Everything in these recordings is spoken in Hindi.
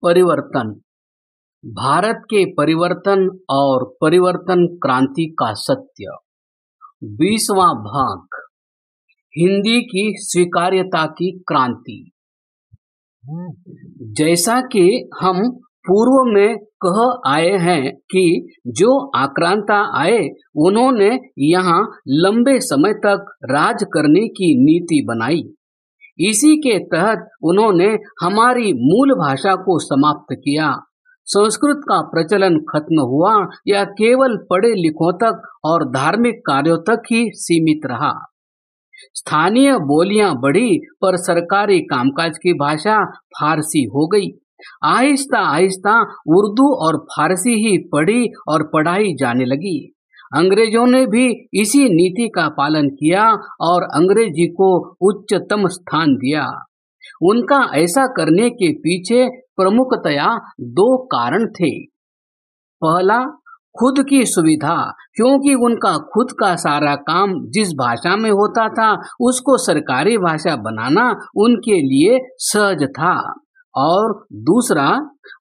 परिवर्तन। भारत के परिवर्तन और परिवर्तन क्रांति का सत्य। 20वां भाग। हिंदी की स्वीकार्यता की क्रांति। जैसा कि हम पूर्व में कह आए हैं कि जो आक्रांता आए उन्होंने यहाँ लंबे समय तक राज करने की नीति बनाई। इसी के तहत उन्होंने हमारी मूल भाषा को समाप्त किया। संस्कृत का प्रचलन खत्म हुआ या केवल पढ़े लिखों तक और धार्मिक कार्यों तक ही सीमित रहा। स्थानीय बोलियां बढ़ी पर सरकारी कामकाज की भाषा फारसी हो गई। आहिस्ता आहिस्ता उर्दू और फारसी ही पढ़ी और पढ़ाई जाने लगी। अंग्रेजों ने भी इसी नीति का पालन किया और अंग्रेजी को उच्चतम स्थान दिया। उनका ऐसा करने के पीछे प्रमुखतया दो कारण थे। पहला, खुद की सुविधा, क्योंकि उनका खुद का सारा काम जिस भाषा में होता था उसको सरकारी भाषा बनाना उनके लिए सहज था। और दूसरा,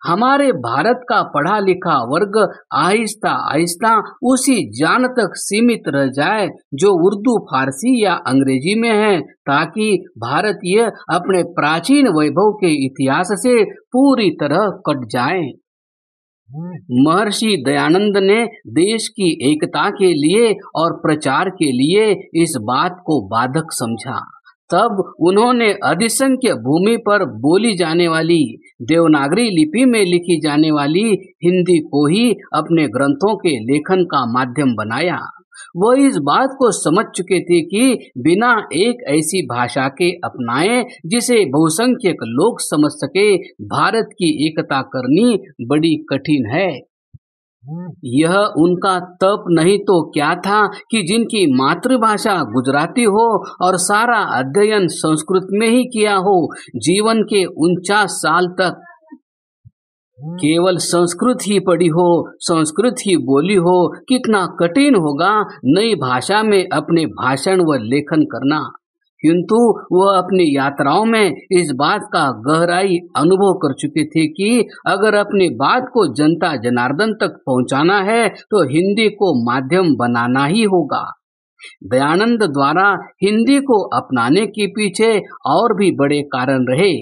हमारे भारत का पढ़ा लिखा वर्ग आहिस्ता आहिस्ता उसी जान तक सीमित रह जाए जो उर्दू, फारसी या अंग्रेजी में है, ताकि भारतीय अपने प्राचीन वैभव के इतिहास से पूरी तरह कट जाए। महर्षि दयानंद ने देश की एकता के लिए और प्रचार के लिए इस बात को बाधक समझा। तब उन्होंने अधिसंख्य भूमि पर बोली जाने वाली देवनागरी लिपि में लिखी जाने वाली हिंदी को ही अपने ग्रंथों के लेखन का माध्यम बनाया। वह इस बात को समझ चुके थे कि बिना एक ऐसी भाषा के अपनाए जिसे बहुसंख्यक लोग समझ सके, भारत की एकता करनी बड़ी कठिन है। यह उनका तप नहीं तो क्या था कि जिनकी मातृभाषा गुजराती हो और सारा अध्ययन संस्कृत में ही किया हो, जीवन के 49 साल तक केवल संस्कृत ही पढ़ी हो, संस्कृत ही बोली हो, कितना कठिन होगा नई भाषा में अपने भाषण व लेखन करना। किंतु वह अपनी यात्राओं में इस बात का गहराई अनुभव कर चुके थे कि अगर अपनी बात को जनता जनार्दन तक पहुंचाना है तो हिंदी को माध्यम बनाना ही होगा। दयानंद द्वारा हिंदी को अपनाने के पीछे और भी बड़े कारण रहे।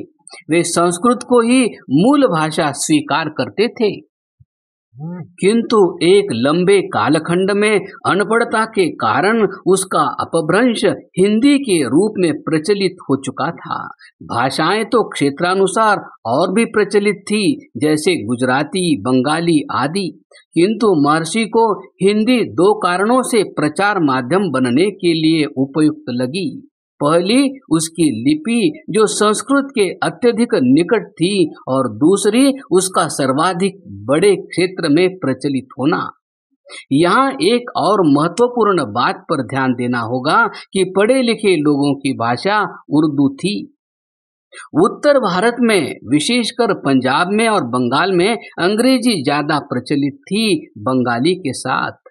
वे संस्कृत को ही मूल भाषा स्वीकार करते थे, किंतु एक लंबे कालखंड में अनपढ़ता के कारण उसका अपभ्रंश हिंदी के रूप में प्रचलित हो चुका था। भाषाएं तो क्षेत्रानुसार और भी प्रचलित थी, जैसे गुजराती, बंगाली आदि, किंतु महर्षि को हिंदी दो कारणों से प्रचार माध्यम बनने के लिए उपयुक्त लगी। पहली, उसकी लिपि जो संस्कृत के अत्यधिक निकट थी, और दूसरी, उसका सर्वाधिक बड़े क्षेत्र में प्रचलित होना। यहाँ एक और महत्वपूर्ण बात पर ध्यान देना होगा कि पढ़े लिखे लोगों की भाषा उर्दू थी। उत्तर भारत में, विशेषकर पंजाब में और बंगाल में अंग्रेजी ज्यादा प्रचलित थी बंगाली के साथ।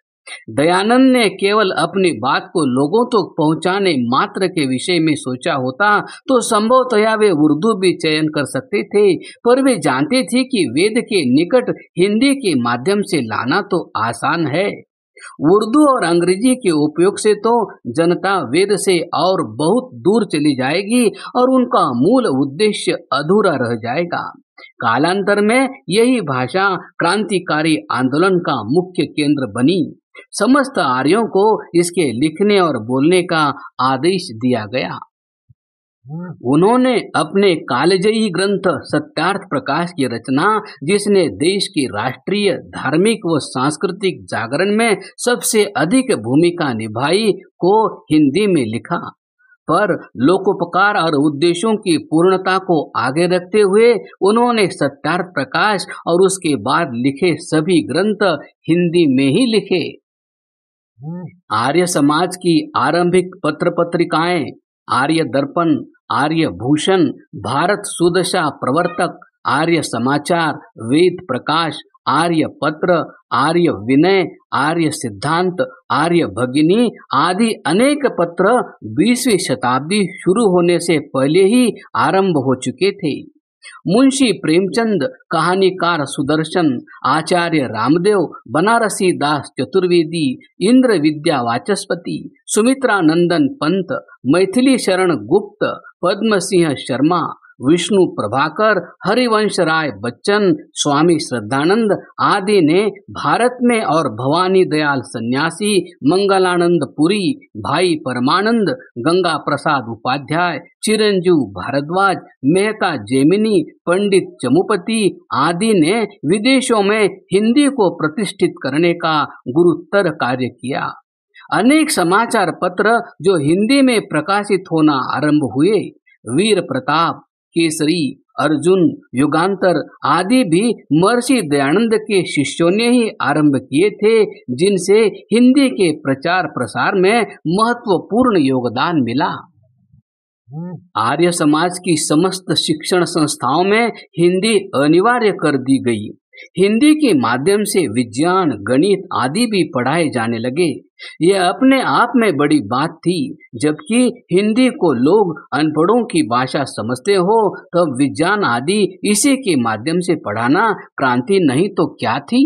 दयानंद ने केवल अपनी बात को लोगों तक तो पहुंचाने मात्र के विषय में सोचा होता तो संभवतया वे उर्दू भी चयन कर सकते थे, पर वे जानते थे कि वेद के निकट हिंदी के माध्यम से लाना तो आसान है। उर्दू और अंग्रेजी के उपयोग से तो जनता वेद से और बहुत दूर चली जाएगी और उनका मूल उद्देश्य अधूरा रह जाएगा। कालांतर में यही भाषा क्रांतिकारी आंदोलन का मुख्य केंद्र बनी। समस्त आर्यों को इसके लिखने और बोलने का आदेश दिया गया। उन्होंने अपने कालजयी ग्रंथ सत्यार्थ प्रकाश की रचना, जिसने देश की राष्ट्रीय, धार्मिक व सांस्कृतिक जागरण में सबसे अधिक भूमिका निभाई, को हिंदी में लिखा। पर लोकोपकार और उद्देश्यों की पूर्णता को आगे रखते हुए उन्होंने सत्यार्थ प्रकाश और उसके बाद लिखे सभी ग्रंथ हिंदी में ही लिखे। आर्य समाज की आरंभिक पत्र पत्रिकाएं आर्य दर्पण, आर्य भूषण, भारत सुदशा प्रवर्तक, आर्य समाचार, वेद प्रकाश, आर्य पत्र, आर्य विनय, आर्य सिद्धांत, आर्य भगिनी आदि अनेक पत्र 20वीं शताब्दी शुरू होने से पहले ही आरंभ हो चुके थे। मुंशी प्रेमचंद, कहानीकार सुदर्शन, आचार्य रामदेव, बनारसी दास चतुर्वेदी, इंद्र विद्या वाचस्पति, सुमित्रा नंदन पंत, मैथिली शरण गुप्त, पद्म सिंह शर्मा, विष्णु प्रभाकर, हरिवंश राय बच्चन, स्वामी श्रद्धानंद आदि ने भारत में और भवानी दयाल सन्यासी, मंगलानंद पुरी, भाई परमानंद, गंगा प्रसाद उपाध्याय, चिरंजीव भारद्वाज, मेहता जेमिनी, पंडित चमुपति आदि ने विदेशों में हिंदी को प्रतिष्ठित करने का गुरुतर कार्य किया। अनेक समाचार पत्र जो हिंदी में प्रकाशित होना आरंभ हुए, वीर प्रताप, केसरी, अर्जुन, युगांतर आदि भी महर्षि दयानंद के शिष्यों ने ही आरंभ किए थे, जिनसे हिंदी के प्रचार प्रसार में महत्वपूर्ण योगदान मिला। आर्य समाज की समस्त शिक्षण संस्थाओं में हिंदी अनिवार्य कर दी गई। हिंदी के माध्यम से विज्ञान, गणित आदि भी पढ़ाए जाने लगे। यह अपने आप में बड़ी बात थी। जबकि हिंदी को लोग अनपढ़ों की भाषा समझते हो, तब विज्ञान आदि इसी के माध्यम से पढ़ाना क्रांति नहीं तो क्या थी।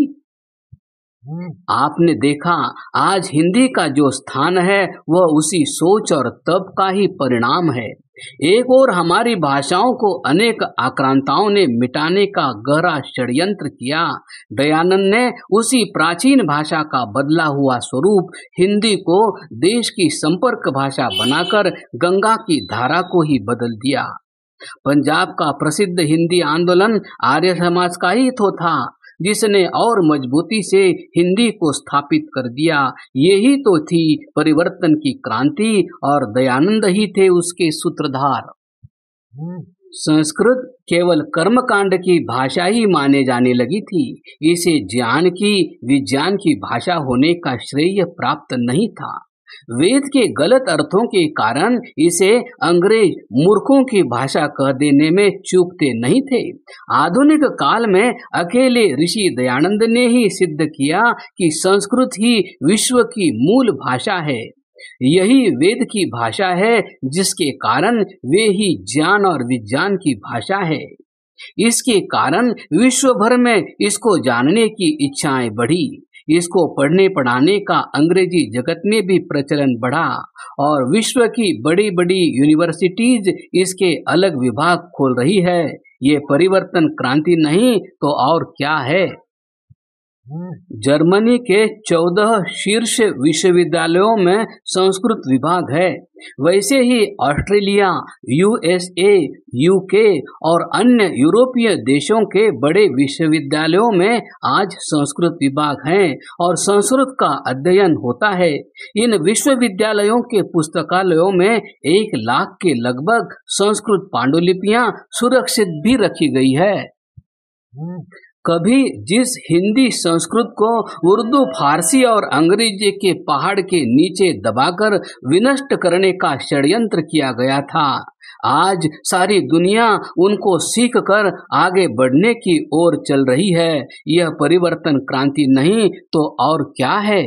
आपने देखा, आज हिंदी का जो स्थान है वह उसी सोच और तप का ही परिणाम है। एक और हमारी भाषाओं को अनेक आक्रांताओं ने मिटाने का गहरा षड्यंत्र किया। दयानंद ने उसी प्राचीन भाषा का बदला हुआ स्वरूप हिंदी को देश की संपर्क भाषा बनाकर गंगा की धारा को ही बदल दिया। पंजाब का प्रसिद्ध हिंदी आंदोलन आर्य समाज का ही तो था, जिसने और मजबूती से हिंदी को स्थापित कर दिया। यही तो थी परिवर्तन की क्रांति और दयानंद ही थे उसके सूत्रधार। संस्कृत केवल कर्मकांड की भाषा ही माने जाने लगी थी। इसे ज्ञान की, विज्ञान की भाषा होने का श्रेय प्राप्त नहीं था। वेद के गलत अर्थों के कारण इसे अंग्रेज मूर्खों की भाषा कह देने में चूकते नहीं थे। आधुनिक काल में अकेले ऋषि दयानंद ने ही सिद्ध किया कि संस्कृत ही विश्व की मूल भाषा है। यही वेद की भाषा है, जिसके कारण वे ही ज्ञान और विज्ञान की भाषा है। इसके कारण विश्व भर में इसको जानने की इच्छाएं बढ़ी। इसको पढ़ने पढ़ाने का अंग्रेजी जगत में भी प्रचलन बढ़ा और विश्व की बड़ी बड़ी यूनिवर्सिटीज इसके अलग विभाग खोल रही है। ये परिवर्तन क्रांति नहीं तो और क्या है। जर्मनी के 14 शीर्ष विश्वविद्यालयों में संस्कृत विभाग है। वैसे ही ऑस्ट्रेलिया, यूएसए, यूके और अन्य यूरोपीय देशों के बड़े विश्वविद्यालयों में आज संस्कृत विभाग हैं और संस्कृत का अध्ययन होता है। इन विश्वविद्यालयों के पुस्तकालयों में 1 लाख के लगभग संस्कृत पांडुलिपियां सुरक्षित भी रखी गई है। कभी जिस हिंदी संस्कृत को उर्दू, फारसी और अंग्रेजी के पहाड़ के नीचे दबाकर विनष्ट करने का षड्यंत्र किया गया था, आज सारी दुनिया उनको सीख कर आगे बढ़ने की ओर चल रही है। यह परिवर्तन क्रांति नहीं तो और क्या है।